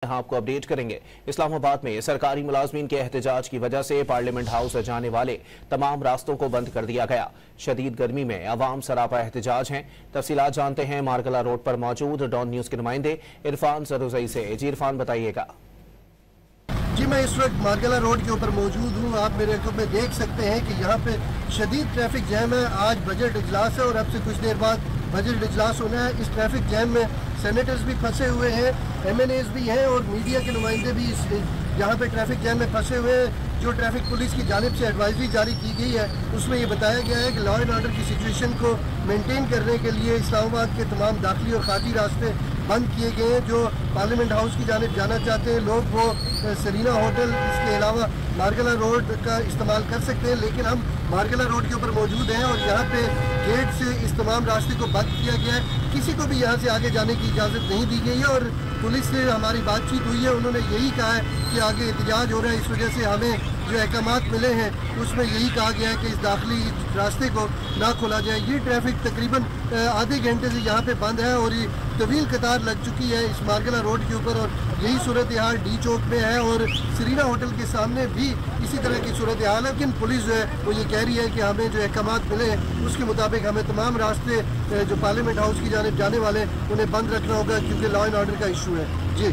यहाँ आपको अपडेट करेंगे। इस्लामाबाद में सरकारी मुलाजमीन के एहतजाज की वजह से पार्लियामेंट हाउस जाने वाले तमाम रास्तों को बंद कर दिया गया। शदीद गर्मी में अवाम सरापा एहतजाज हैं। तफसीलात जानते हैं मारगला रोड पर मौजूद डॉन न्यूज के नुमाइंदे इरफान सरोजई से। जी इरफान, बताइएगा। जी, मैं इस वक्त मारगला रोड के ऊपर मौजूद हूँ। आप मेरे को में देख सकते हैं कि यहाँ पे शदीद ट्रैफिक जैम है। आज बजट इजलास है और अब से कुछ देर बाद बजट इजलास होना है। इस ट्रैफिक जैम में सेनेटर्स भी फंसे हुए हैं, MNAs भी हैं और मीडिया के नुमाइंदे भी यहाँ पे ट्रैफिक जैम में फंसे हुए हैं। जो ट्रैफिक पुलिस की जानिब से एडवाइजरी जारी की गई है उसमें ये बताया गया है कि लॉ एंड ऑर्डर की सिचुएशन को मेंटेन करने के लिए इस्लामाबाद के तमाम दाखिली और खारजी रास्ते बंद किए गए हैं। जो पार्लियामेंट हाउस की जानिब जाना चाहते हैं लोग वो सरीना होटल, इसके अलावा मारगला रोड का इस्तेमाल कर सकते हैं। लेकिन हम मारगला रोड के ऊपर मौजूद हैं और यहाँ पे गेट से इस तमाम रास्ते को बंद किया गया है। किसी को भी यहाँ से आगे जाने की इजाज़त नहीं दी गई है और पुलिस से हमारी बातचीत हुई है, उन्होंने यही कहा है कि आगे एहतजाज हो रहा है। इस वजह से हमें जो अहकामात मिले हैं उसमें यही कहा गया है कि इस दाखिली रास्ते को ना खोला जाए। ये ट्रैफिक तकरीबन आधे घंटे से यहाँ पे बंद है और ये तवील कतार लग चुकी है इस मारगला रोड के ऊपर और यही सूरत हाल डी चौक में है और सरीना होटल के सामने भी इसी तरह की सूरत हाल है। लेकिन पुलिस जो है वो ये कह रही है कि हमें जो अहकामात मिले हैं उसके मुताबिक हमें तमाम रास्ते जो पार्लियामेंट हाउस की जानिब जाने वाले उन्हें बंद रखना होगा क्योंकि लॉ एंड ऑर्डर का इशू है। जी।